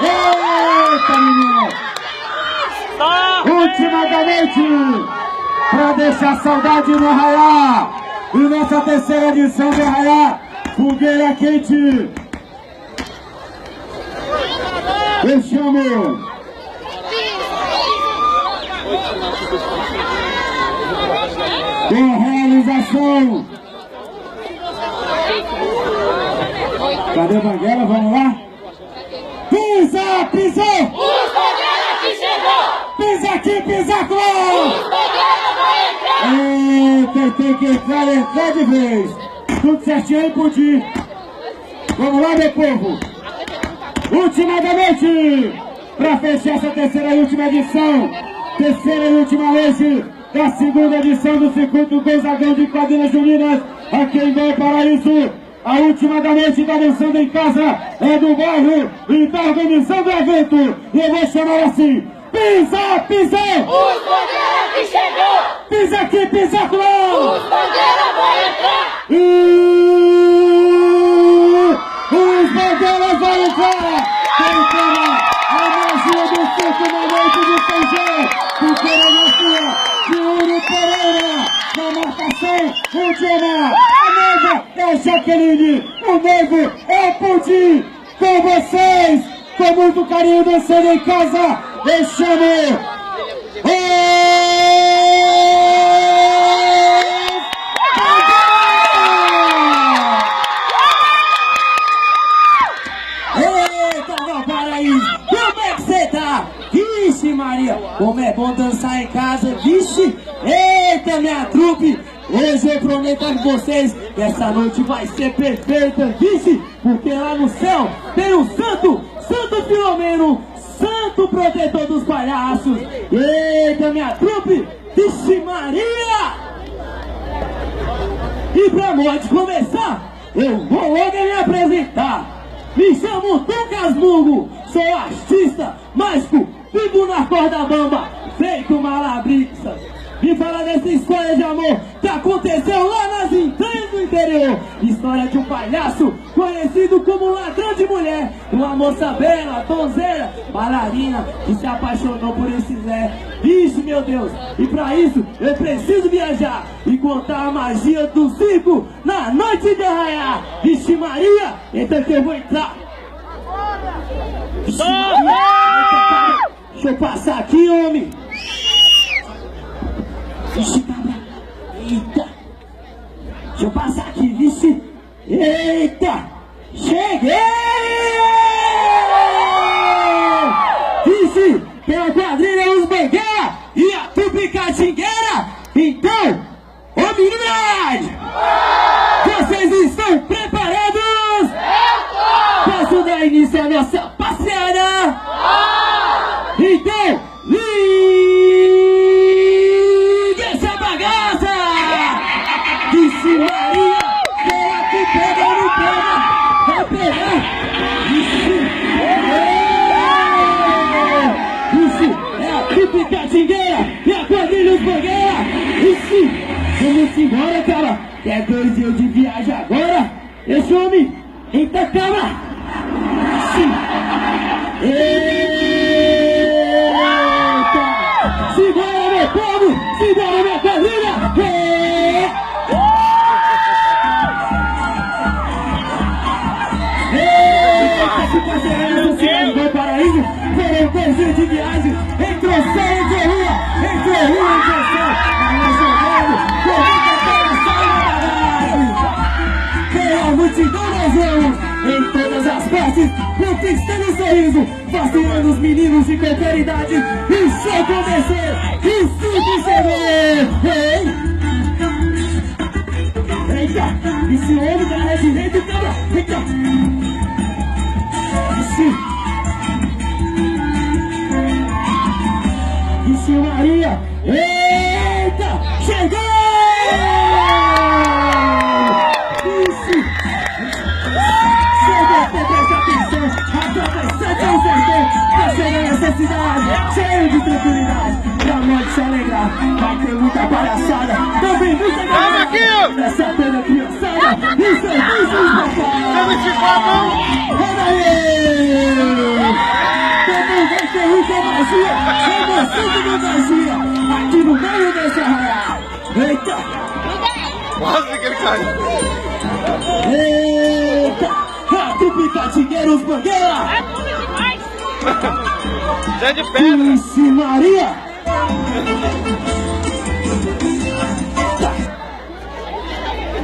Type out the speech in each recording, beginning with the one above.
Eita, menino! Última da noite! Pra deixar saudade no Arraiá! E nessa terceira edição do Arraiá, fogueira quente! Eu chamo! Com realização! Cadê a banguela? Vamos lá? Pisa, pisou! Os banguela que chegou! Pisa aqui, pisa lá! Os banguela vai entrar! Eita, tem que entrar de vez! Tudo certinho aí, Pudim! Vamos lá, meu povo! Última da noite! Pra fechar essa terceira e última edição! Terceira e última noite da segunda edição do Circuito Gonzagão de Quadrilhas Juninas aqui em Valparaíso! A última da noite da dançando em casa é do bairro e tá organizando o evento. E eu vou chamar assim: Pisa, pisa! Os banguela que chegou! Pisa aqui, pisa lá! Os banguela vai entrar! Os banguelas vão entrar! Tentando a magia do circo na noite de São João! Coreografia de Uri Pereira! Na marcação, o Diana! É a Jaqueline, o noivo é o Pudim, com vocês, com muito carinho dançando em casa, eu chamo Eita, Valparaíso, como é que você tá? Vixe Maria, como é bom dançar em casa, vixe, eita minha trupe. Hoje eu prometo a vocês que essa noite vai ser perfeita, vice, porque lá no céu tem o Santo Filomeno, santo protetor dos palhaços. Eita, minha trupe, vixe Maria! E pra noite começar, eu vou logo me apresentar. Me chamo Tom Casmurro, sou artista, mágico, vivo na corda bamba, feito malabrista. E falar dessa história de amor que aconteceu lá nas entranhas do interior. História de um palhaço conhecido como ladrão de mulher. Uma moça bela, donzela, bailarina que se apaixonou por esse Zé. Isso, meu Deus, e pra isso eu preciso viajar e contar a magia do circo na noite de Arraiá. Vixe Maria, então que eu vou entrar. Vixe Maria, deixa eu passar aqui, homem. Vixe, cabra. Eita. Deixa eu passar aqui, vixe. Eita. Cheguei! Vixe, pela quadrilha Os Banguela e a trupe Catingueira. Então, humanidade! Vocês estão preparados? Eu tô! Posso dar início à nossa passeada? Então, Vixe Maria, ela que pega no pega, vai pegar. Vixe, é a trupe Catingueira e a quadrilha Os Banguela. Vixe, vamos embora, cara. É 2 dias de viagem agora. Esse homem, eita, cabra. Eita, segura meu povo, segura minha quadrilha. Valparaíso, foram 2 dias de viagem, entrou céu, entrou rua, entrou céu, mas jogando, com muita palhaçada, pela multidão nós vamos, em todas as partes, conquistando o sorriso, fascinando os meninos de qualquer idade, e o show começou, e o circo chegou, eita, e se o homem da ré direita, cara, eita. Vixe Maria, eita, chegou! Vixe, chegou, presta atenção, atravessando o sertão, descendo essa cidade, cheio de tranquilidade, pra noite se alegrar, vai ter muita palhaçada, também muita galera, essa pena criançada, e serviços papai! Roda aí! fantasia, emoção de fantasia, aqui no meio desse arraial. Eita! Quase que ele caiu. Eita! Rato Picatingueiros Bangueira! Já é de pedra. Vixe Maria!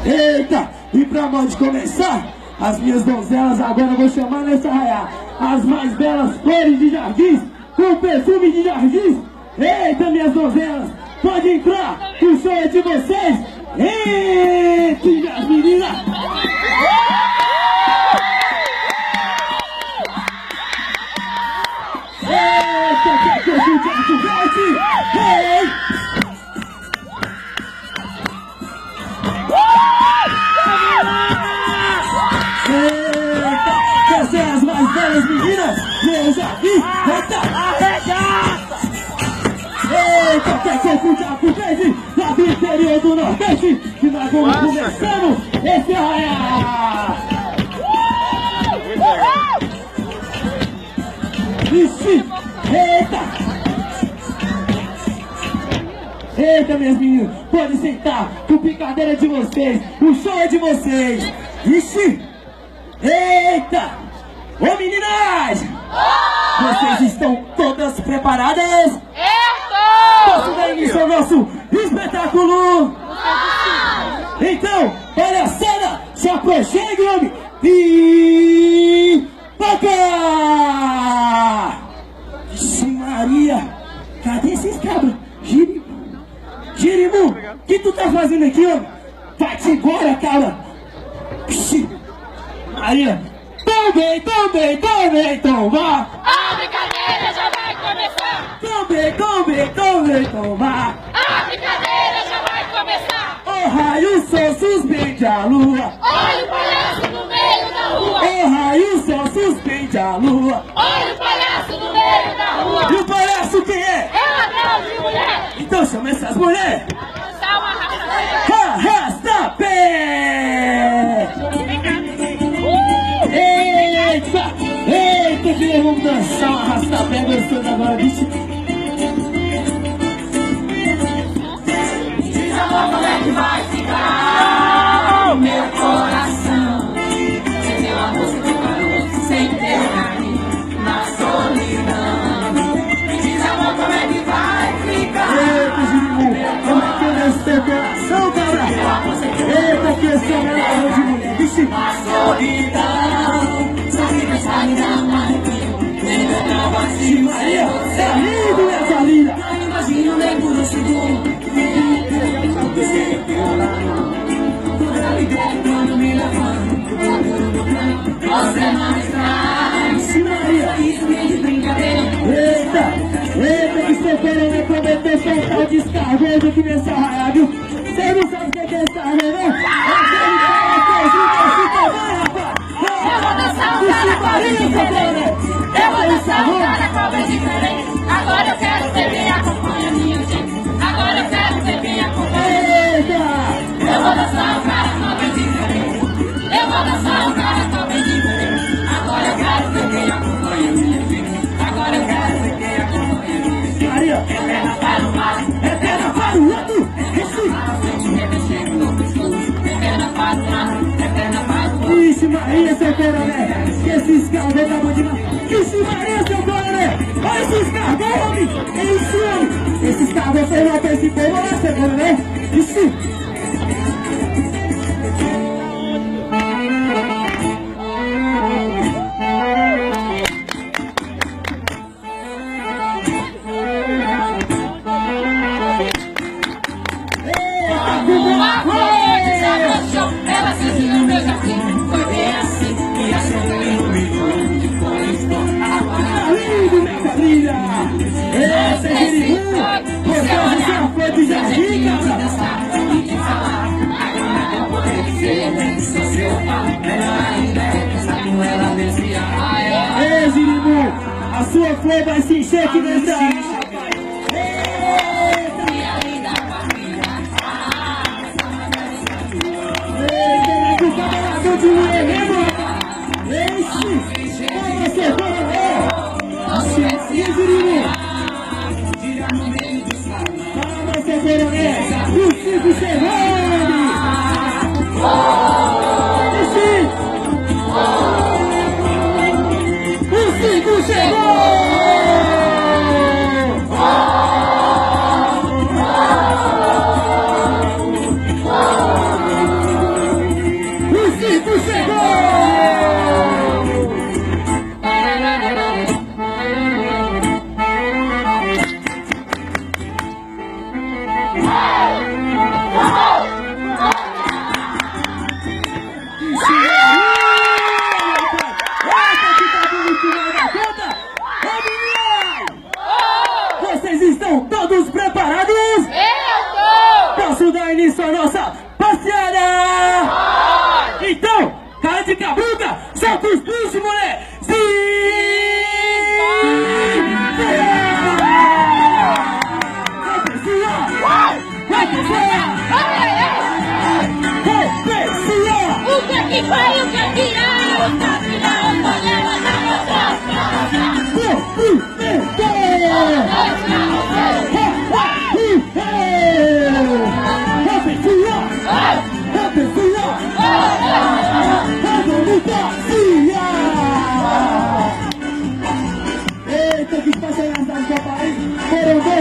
Eita! E pra modo de começar, as minhas donzelas agora eu vou chamar nessa arraial as mais belas flores de jardins, com perfume de jardins. Eita, minhas donzelas, pode entrar, que o show é de vocês. Eita, minhas meninas! Eita, que eu fui de forte! Ei! Eita, essas são as mais belas meninas, meus aqui, eita, arregaça! Eita, que eu fui de verde, lá do interior do Nordeste, que nós vamos começando esse arraial! Vixe, eita! Eita, minhas meninas, pode sentar, que o picadeiro é de vocês, o show é de vocês! Vixe! Eita! Ô meninas! Vocês estão todas preparadas? Posso dar início ao nosso espetáculo? Então, olha a cena, se aproxime, homem! Pipoca! Vixe Maria! Cadê esses cabras? Jirimu, o que tu tá fazendo aqui, homem? Vai-te embora, cabra! Vixe Maria! Tomei, toma! A brincadeira já vai começar! Tomei, toma! A brincadeira já vai começar! O raio sol suspende a lua! Olha o palhaço no meio da rua! O raio sol suspende a lua! Olha o palhaço no meio da rua! E o palhaço quem é? É ladrão de mulher! Então chama essas mulheres! Dançar uma raça! Arrasta-pé! Eita! Eita, que nós vamos dançar um arrasta-pé gostoso agora, bicho! Diz amor, como é que vai ficar o meu coração? Sem teu amor, sem teu calor, sem teu carinho, na solidão. Diz amor, como é que vai ficar? Eita, Jirimu! Como é que eu desço teu coração, cabra? Eita, que esse é o melhor de mulher, bicho! Na solidão, só que pensar em dar uma arrepio. Nem lembrava de Maria, você. é lindo, minha linda! Eu imagino nem por um segundo. Toda a ideia quando me levando pro futuro do plano. Você não está. Vixe Maria! Isso vem de brincadeira. Eita! Eita, que você querendo me prometer soltar o descarrego aqui nesse arraial, viu? Você não sabe o que é descarrego, não? Aquele cara que é Eu vou dançar um cara bem diferente. Eu vou dançar um cara bem diferente. Agora eu quero ter quem acompanha minha gente. Agora eu quero ter quem acompanha. Eita! Eu vou dançar um cara bem diferente. Eu vou dançar um cara bem diferente. Agora eu quero ter quem acompanha minha gente. Agora eu quero ter quem acompanha minha gente. Maria! É perna para o mar. É perna para o outro! Vixe! Vixe Maria, seu coroné! Que esses carros tá bom demais! Vixe Maria, seu coroné! Olha esses carros, homem! É isso, homem! Esses carros vocês não tem esse povo lá, seu coroné! Vixe! Uma flor desabrochou, ela surgiu no meu jardim. Foi bem assim que a chuva iluminou. Foi isso, agora Lindo, minha família! Essa é Jirimu! Você é a flor de jardim, cabra! Ei, Jirimu! A sua flor vai se encher aqui nessa área! De mulher mesmo, esse, você vai, Jirimu,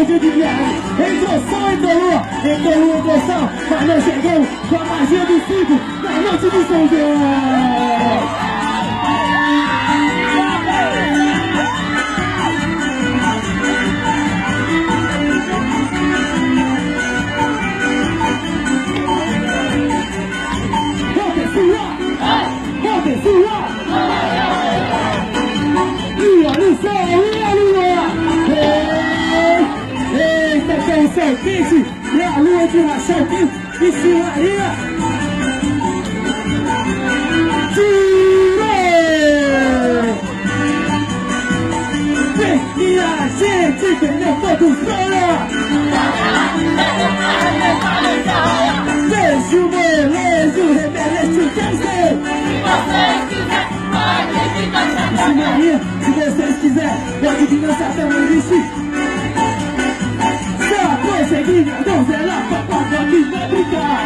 magia de viagem. Entrou sol, entrou lua, entrou sol. Mas nós chegamos com a magia do circo na noite de São João. Quente, é a lua de rachão quente, e se Maria tirou! Vem e a gente perdeu todos fora! Beijo, molejo, rebelete, o câncer! Se Maria, se vocês quiserem, pode vir dançar até não existe. Conseguinha, donzela, papai, aqui vai brincar.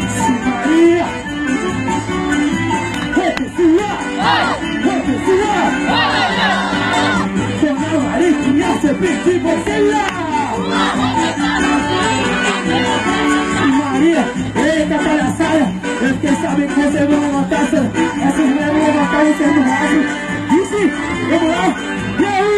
Se Maria repetirá, Dona Maria, a serpente, você lá. Se Maria, eita palhaçada, eu fiquei sabendo que você vai levantar essas mulheres vão levantar você no raso. Disse, vamos lá. E aí?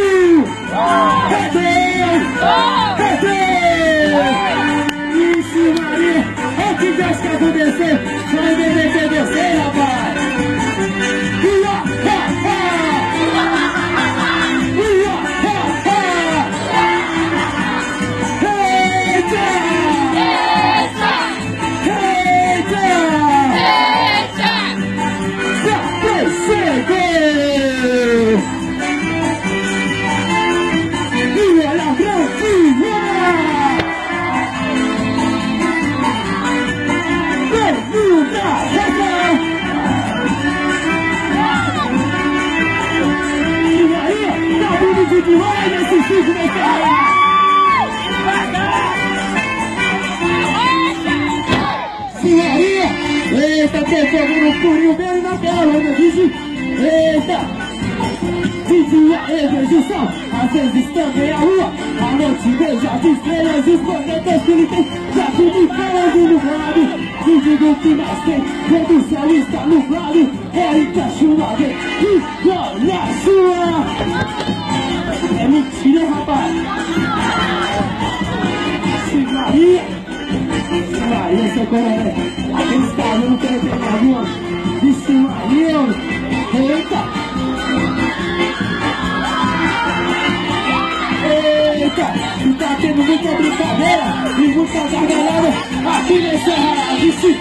Ixi, Maria, olha o que acha que aconteceu? Vai beber você, rapaz! Senhoria, eita, tem fogo no furinho bem na tela, eu disse, eita, vizinha, exibição, às vezes também a rua, a noite veja as estrelas, os planetas que ele tem, já tudo falando nublado, e digo que mais tem, quando o céu está nublado, é encaixulado, e olha a sua. É mentira, rapaz! Se Maria, seu coronel, aquele estado não quer ter alguma. Vixe Maria, eita! Eita! E tá tendo muita brincadeira e muita gargalhada aqui nesse arraial, vixe!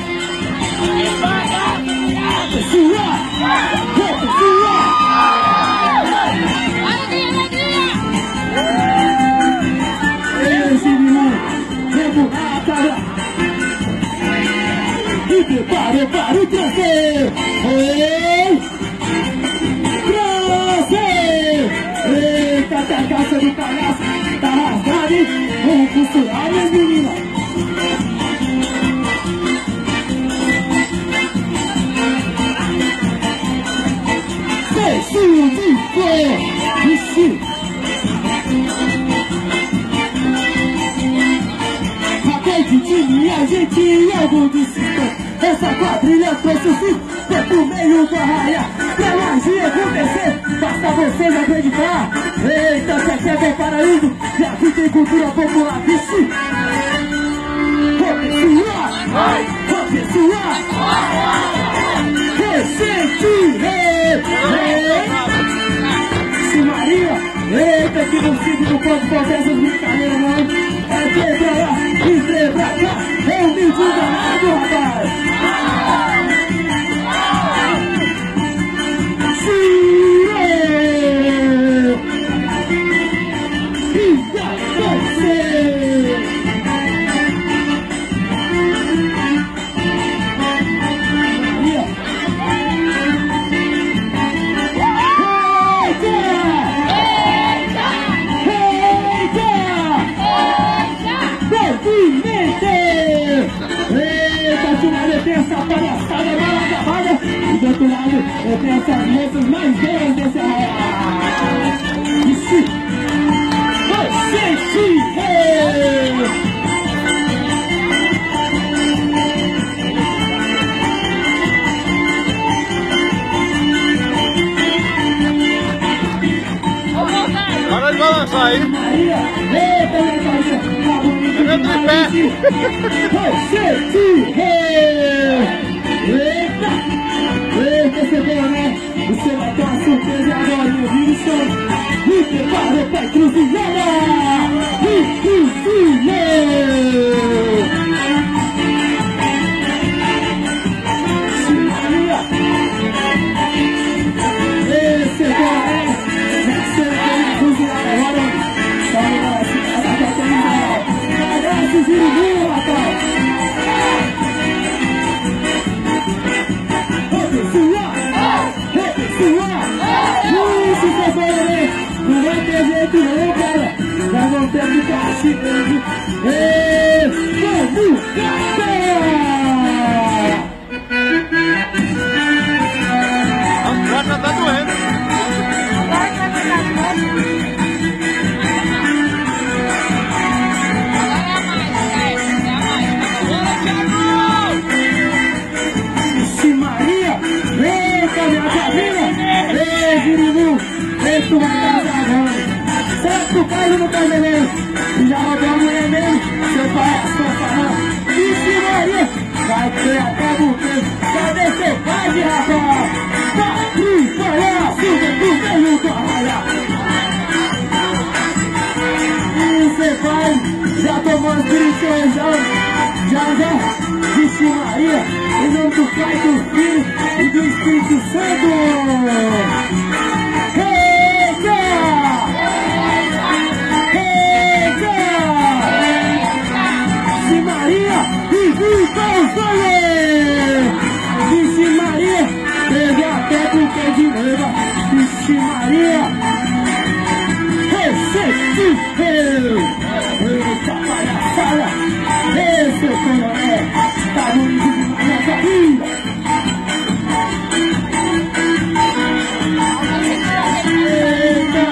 E prepare para o trazer! Ei! Trazer! Eita, que a calça do palhaço tá rasgada, hein? Vamos costurar, minhas meninas! Beijinho de flor! Vixe! De time, a gente e algo de sistema. Essa quadrilha trouxe o circo, foi pro meio do arraia. Pra magia acontecer, basta vocês acreditar. Eita, se aqui é bom paraíso, e aqui tem cultura popular, vixe. Ô pessoal, recente, se Maria, eita, que no circo não pode fazer essas brincadeiras não. É pra lá e pra cá, é um bicho danado, rapaz! Tem essa palhaçada mal acabada e do outro lado eu tenho essas moças mais belas desse arraial. Vixe! Vai, sente! Para de balançar aí. Maria! Eita, minha Maria! Tá bonito Eu tô em pé. demais! Vai, sente! Eita! Eita, cebola, né? Você vai ter uma surpresa agora, meu Wilson! Me prepara pra encruzilhada! Maria! Ei, cebola, né? Você vai ter encruzilhada agora! Agradece, Ziribu, rapaz! Isso, cebola, né? Não vai ter jeito não, cara. Nós vamos ter que castigando. Vamos castar! A próxima tá doendo. Vixe Maria! Eita, minha cabina! Ei, Ziribu! Ei, tu vai casar agora! Será que tu cai ou não tá beleza? Tu já roubou a mulher mesmo? Seu palhaço vai falar! Vixe Maria! Vai ter até buquê! Cadê seu pai, rapaz? Tá frio, palhaço! Vem tu veio corralhar! Você vai! Já tomou as brincas, já! Vixe Maria! Em nome do Pai, do Filho e do Espírito Santo! Eita! Eita! Vixe Maria! E viva os dois! Vixe Maria! Teve até buquê de noiva! Vixe Maria! Receptível! Eita palhaçada! Esse coronel! Tá bonito demais nessa vida! Eita!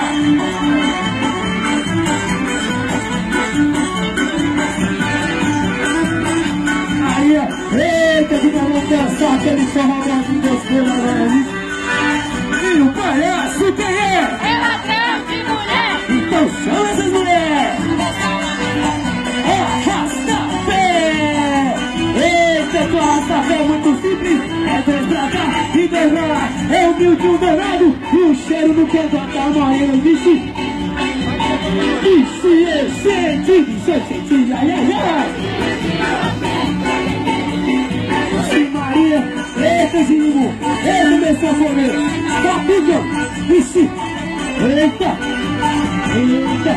Maria! Eita, que nós vamos dançar aquele forró gostoso agora, viu? E o palhaço quem é? É ladrão de mulher! Então chama essas mulheres! Arrasta-pé! Eita, que o arrasta-pé é muito simples! É dois pra cá e dois pra lá! É humilde um danado e o cheiro no canto tá morrendo, vixe! Vixe, sente, ai, ai, ai! Vixe Maria! Eita, Ziribu! Eita, começou a comer! Tá picando! Vixe! Eita! Eita,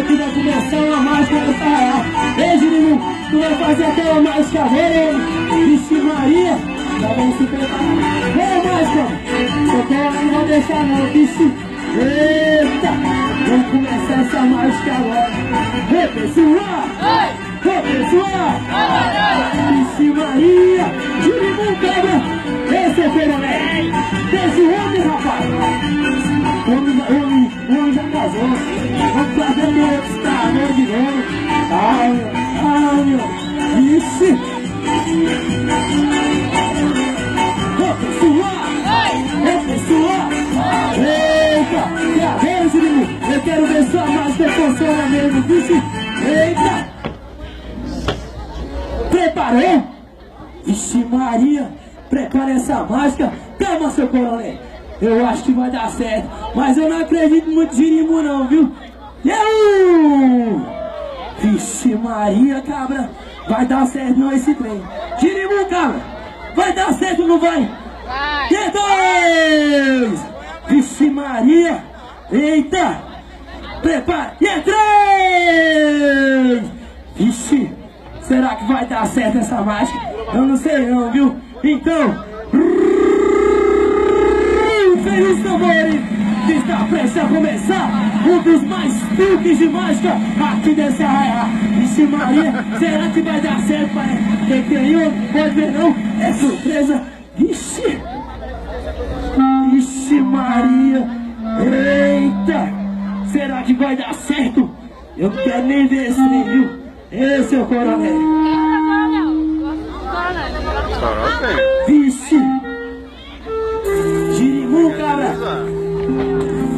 que vai começar uma mágica nessa real. Ei, Ziribu, tu vai fazer aquela mágica agora, Vixe Maria, já vamos se preparar. Ei, mágica, eu não vou deixar não, vixe. Eita, vamos começar essa mágica agora. Ei, pessoal, Vixe Maria, Ziribu quebra. Esse é Peroné, esse homem, rapaz. O homem já casou. Vamos fazer o outro amor de novo. Ai, meu. Vixe. Ô, pessoal. Eita. E a vez, Ziribu. Eu quero ver sua mágica funciona mesmo. Vixe. Eita. Preparou? Vixe Maria. Prepara essa mágica. Calma, seu coronel. Eu acho que vai dar certo, mas eu não acredito muito em Ziribu não, viu? Vixe Maria, cabra, vai dar certo não esse trem. Ziribu, cabra, vai dar certo ou não vai? Vai! E dois! Vixe Maria, eita, prepara, e três! Vixe, será que vai dar certo essa mágica? Eu não sei não, viu? Então... Feliz tambores, que está prestes a começar um dos mais truques de mágica aqui desse arraiá. Vixe Maria, será que vai dar certo, pai? Quem ganhou, pode ver não, é surpresa. Vixe Maria, Eita! Será que vai dar certo? Eu não quero nem ver esse trem, viu? Ei, seu coronel. Vixe! Girimum, cara!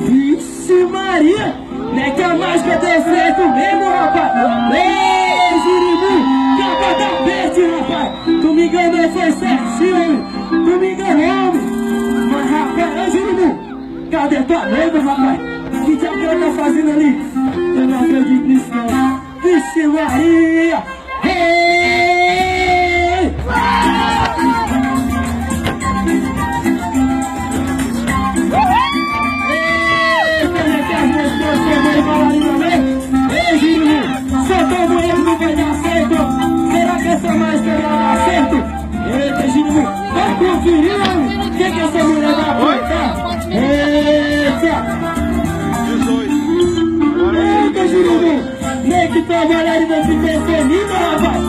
Vixe Maria! Não é que a mágica deu certo mesmo, rapaz! Ei, Girimum! Capa da peste, rapaz! Tu me enganou, foi certinho, homem! Tu me enganou, homem! Mas, rapaz, ô Girimum! Cadê tua noiva, rapaz? Que diabo que ela tá fazendo ali? Eu não acredito nisso, não! Vixe Maria! Ei! Ei, Girimum! Soltou o moleque, não vai dar certo! Será que essa máscara vai dar certo? Eita, Girimum! Vai conferir, homem! O que essa mulher vai aprontar? Eita! 18. Eita, Girimum! Nem que tua bailarina se performita, rapaz!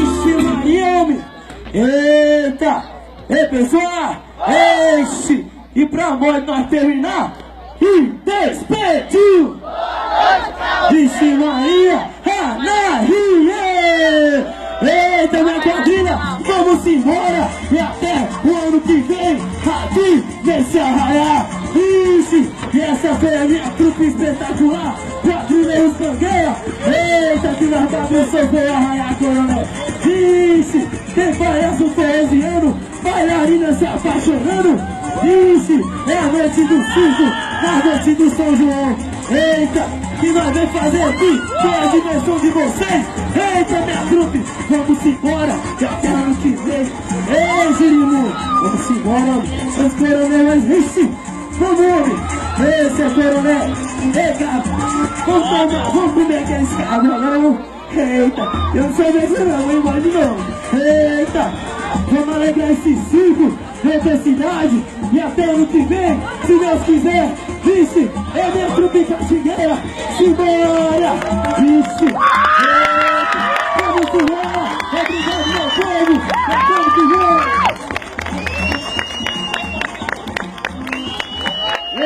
Ixi, Maria, homem! Eita! Ei, pessoal! Eixe! E pra nós terminar? E despediu! Vixe Maria! Anarie! Eita, minha quadrilha! Vamos embora! E até o ano que vem! Aqui nesse arraiá! Vixe! E essa foi a minha trupe espetacular! Quadrilha e os Bangueira! Eita, que nós bagunçou foi o arraiá, coronel! Vixe! Tem palhaço forroseando! Bailarina se apaixonando! Vixe, é a noite do circo, a noite do São João. Eita, que nós vamos fazer aqui com a diversão de vocês. Eita, minha trupe, vamos embora, que até ano que vem. Ei, Girimum, vamos embora, homem. Os coronéis, vixe, vamos, homem. Ei, seu coronel, ei, cara, vamos comer aqueles camarão. Eita, eu não sou desse não, hein, mas de novo. Eita, vamos alegrar esse circo nessa cidade. E até ano que vem, se Deus quiser, vixe, é minha trupe caxingueira, simbora, vixe, eita, vamos embora, obrigado meu povo, até ano que vem.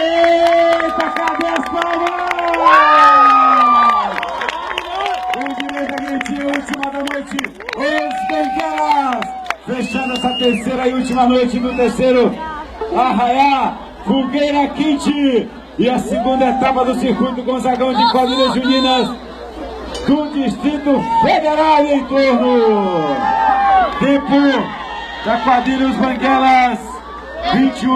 Eita, cadê as palmas? Vamos direito aqui, última da noite, os Benguelas, fechando essa terceira e última noite do terceiro Arraiá, Fogueira Quente e a segunda etapa do circuito Gonzagão de quadrilhas juninas do Distrito Federal e em torno. Tempo da quadrilha Os Banguelas, 21.